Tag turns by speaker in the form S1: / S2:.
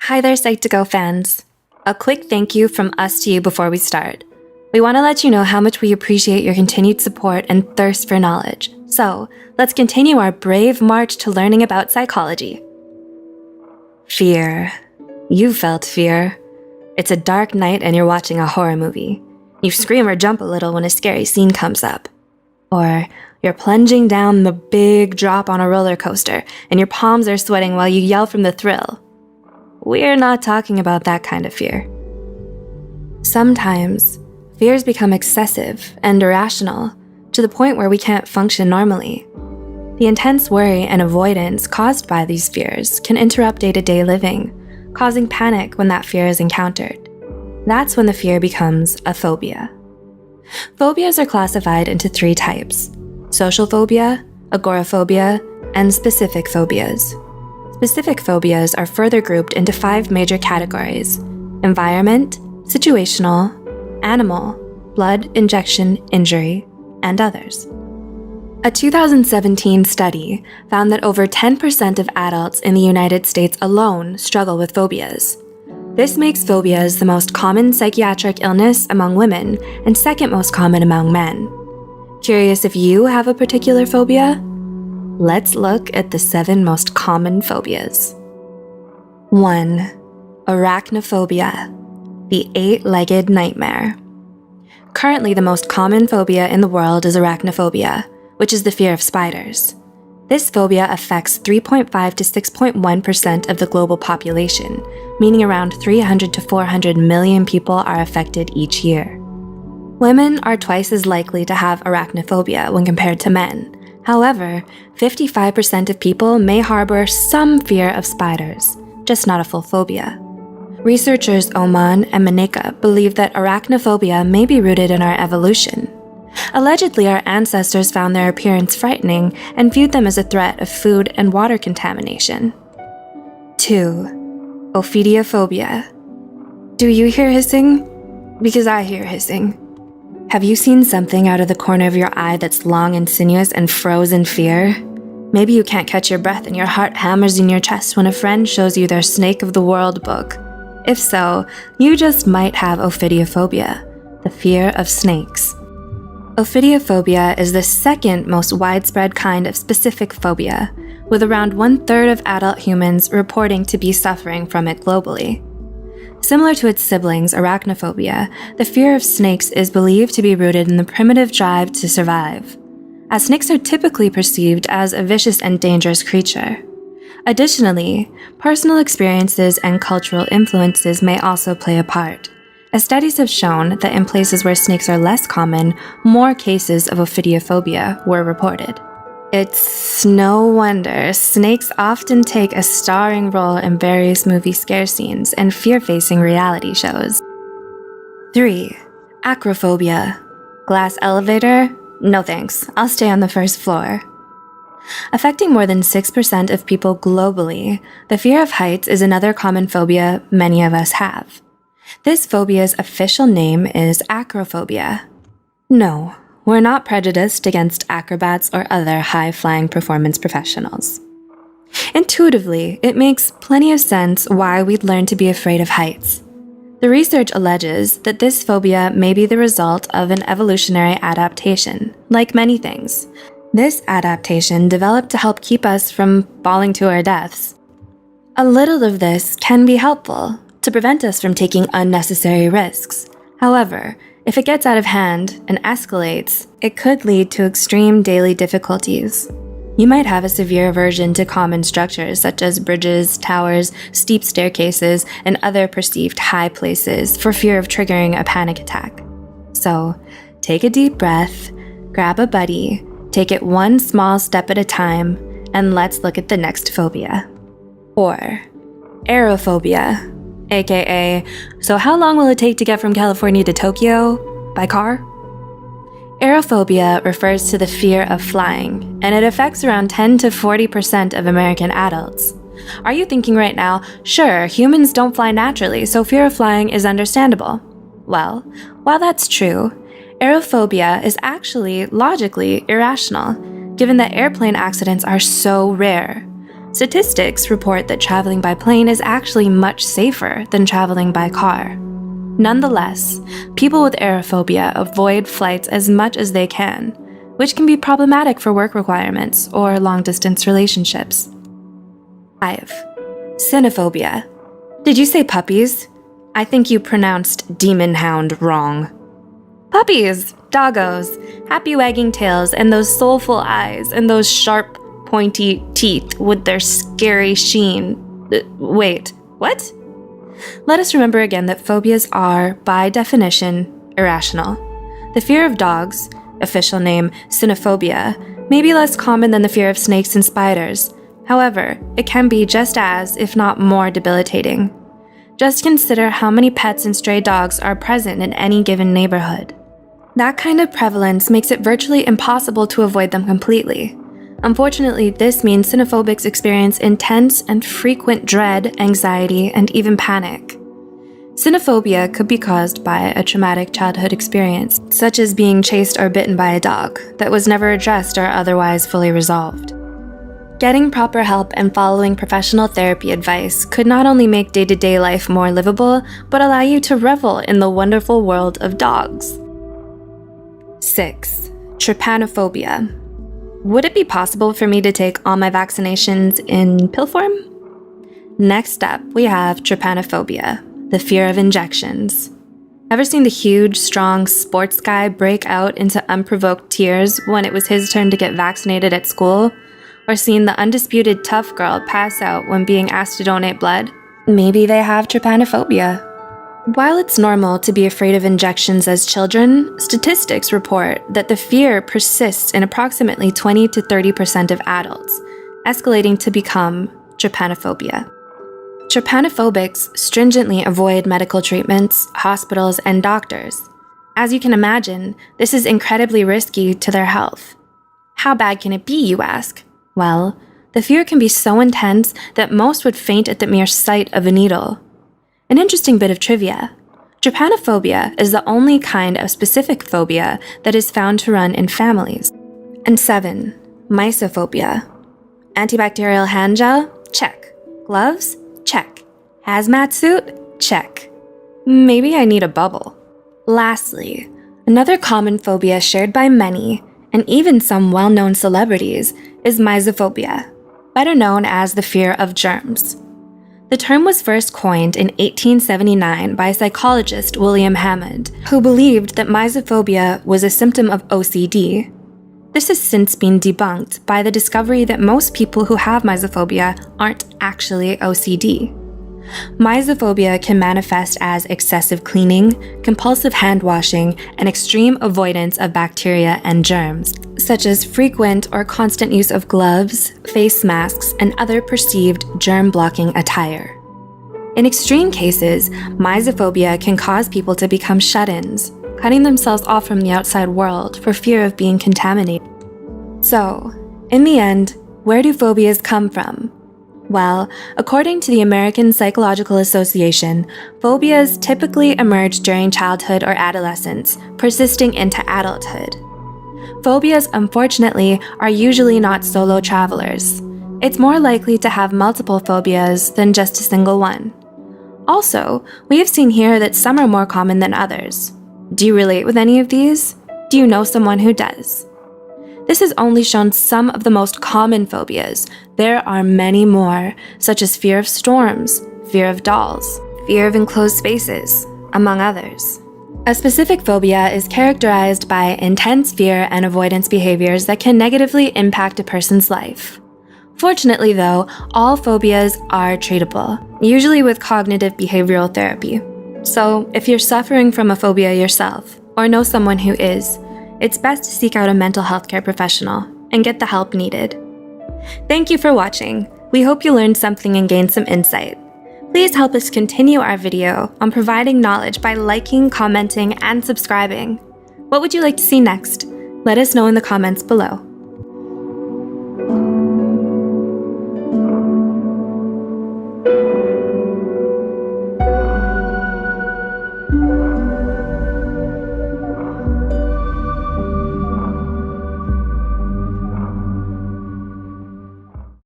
S1: Hi there, Psych2Go fans. A quick thank you from us to you before we start. We want to let you know how much we appreciate your continued support and thirst for knowledge. So, let's continue our brave march to learning about psychology. Fear. You felt fear. It's a dark night and you're watching a horror movie. You scream or jump a little when a scary scene comes up. Or you're plunging down the big drop on a roller coaster and your palms are sweating while you yell from the thrill. We're not talking about that kind of fear. Sometimes, fears become excessive and irrational to the point where we can't function normally. The intense worry and avoidance caused by these fears can interrupt day-to-day living, causing panic when that fear is encountered. That's when the fear becomes a phobia. Phobias are classified into 3 types: social phobia, agoraphobia, and specific phobias. Specific phobias are further grouped into 5 major categories: environment, situational, animal, blood, injection, injury, and others. A 2017 study found that over 10% of adults in the United States alone struggle with phobias. This makes phobias the most common psychiatric illness among women and second most common among men. Curious if you have a particular phobia? Let's look at the 7 most common phobias. 1. Arachnophobia, the 8-legged nightmare. Currently, the most common phobia in the world is arachnophobia, which is the fear of spiders. This phobia affects 3.5 to 6.1% of the global population, meaning around 300 to 400 million people are affected each year. Women are twice as likely to have arachnophobia when compared to men. However, 55% of people may harbor some fear of spiders, just not a full phobia. Researchers Oman and Maneka believe that arachnophobia may be rooted in our evolution. Allegedly, our ancestors found their appearance frightening and viewed them as a threat of food and water contamination. 2. Ophidiophobia. Do you hear hissing? Because I hear hissing. Have you seen something out of the corner of your eye that's long and sinuous and froze in fear? Maybe you can't catch your breath and your heart hammers in your chest when a friend shows you their Snake of the World book. If so, you just might have ophidiophobia, the fear of snakes. Ophidiophobia is the second most widespread kind of specific phobia, with around 1/3 of adult humans reporting to be suffering from it globally. Similar to its siblings, arachnophobia, the fear of snakes is believed to be rooted in the primitive drive to survive, as snakes are typically perceived as a vicious and dangerous creature. Additionally, personal experiences and cultural influences may also play a part, as studies have shown that in places where snakes are less common, more cases of ophidiophobia were reported. It's no wonder snakes often take a starring role in various movie scare scenes and fear-facing reality shows. 3. Acrophobia. Glass elevator? No thanks, I'll stay on the first floor. Affecting more than 6% of people globally, the fear of heights is another common phobia many of us have. This phobia's official name is acrophobia. No, we're not prejudiced against acrobats or other high-flying performance professionals. Intuitively, it makes plenty of sense why we'd learn to be afraid of heights. The research alleges that this phobia may be the result of an evolutionary adaptation, like many things. This adaptation developed to help keep us from falling to our deaths. A little of this can be helpful to prevent us from taking unnecessary risks. However, if it gets out of hand and escalates, it could lead to extreme daily difficulties. You might have a severe aversion to common structures such as bridges, towers, steep staircases, and other perceived high places for fear of triggering a panic attack. So, take a deep breath, grab a buddy, take it one small step at a time, and let's look at the next phobia. 4. Aerophobia. AKA, so how long will it take to get from California to Tokyo? By car? Aerophobia refers to the fear of flying, and it affects around 10 to 40% of American adults. Are you thinking right now, sure, humans don't fly naturally, so fear of flying is understandable? Well, while that's true, aerophobia is actually logically irrational, given that airplane accidents are so rare. Statistics report that traveling by plane is actually much safer than traveling by car. Nonetheless, people with aerophobia avoid flights as much as they can, which can be problematic for work requirements or long-distance relationships. 5. Cynophobia. Did you say puppies? I think you pronounced demon hound wrong. Puppies, doggos, happy wagging tails, and those soulful eyes, and those sharp, pointy teeth with their scary sheen. Wait, what? Let us remember again that phobias are, by definition, irrational. The fear of dogs, official name cynophobia, may be less common than the fear of snakes and spiders. However, it can be just as, if not more, debilitating. Just consider how many pets and stray dogs are present in any given neighborhood. That kind of prevalence makes it virtually impossible to avoid them completely. Unfortunately, this means cynophobics experience intense and frequent dread, anxiety, and even panic. Cynophobia could be caused by a traumatic childhood experience, such as being chased or bitten by a dog, that was never addressed or otherwise fully resolved. Getting proper help and following professional therapy advice could not only make day-to-day life more livable, but allow you to revel in the wonderful world of dogs. 6. Trypanophobia. Would it be possible for me to take all my vaccinations in pill form? Next up, we have trypanophobia, the fear of injections. Ever seen the huge, strong sports guy break out into unprovoked tears when it was his turn to get vaccinated at school? Or seen the undisputed tough girl pass out when being asked to donate blood? Maybe they have trypanophobia. While it's normal to be afraid of injections as children, statistics report that the fear persists in approximately 20 to 30% of adults, escalating to become trypanophobia. Trypanophobics stringently avoid medical treatments, hospitals, and doctors. As you can imagine, this is incredibly risky to their health. How bad can it be, you ask? Well, the fear can be so intense that most would faint at the mere sight of a needle. An interesting bit of trivia. Trypanophobia is the only kind of specific phobia that is found to run in families. And 7. Mysophobia. Antibacterial hand gel? Check. Gloves? Check. Hazmat suit? Check. Maybe I need a bubble. Lastly, another common phobia shared by many, and even some well-known celebrities, is mysophobia, better known as the fear of germs. The term was first coined in 1879 by psychologist William Hammond, who believed that mysophobia was a symptom of OCD. This has since been debunked by the discovery that most people who have mysophobia aren't actually OCD. Mysophobia can manifest as excessive cleaning, compulsive hand washing, and extreme avoidance of bacteria and germs, such as frequent or constant use of gloves, face masks, and other perceived germ-blocking attire. In extreme cases, mysophobia can cause people to become shut-ins, cutting themselves off from the outside world for fear of being contaminated. So, in the end, where do phobias come from? Well, according to the American Psychological Association, phobias typically emerge during childhood or adolescence, persisting into adulthood. Phobias, unfortunately, are usually not solo travelers. It's more likely to have multiple phobias than just a single one. Also, we have seen here that some are more common than others. Do you relate with any of these? Do you know someone who does? This has only shown some of the most common phobias. There are many more, such as fear of storms, fear of dolls, fear of enclosed spaces, among others. A specific phobia is characterized by intense fear and avoidance behaviors that can negatively impact a person's life. Fortunately, though, all phobias are treatable, usually with cognitive behavioral therapy. So, if you're suffering from a phobia yourself, or know someone who is, it's best to seek out a mental health care professional and get the help needed. Thank you for watching. We hope you learned something and gained some insight. Please help us continue our video on providing knowledge by liking, commenting, and subscribing. What would you like to see next? Let us know in the comments below.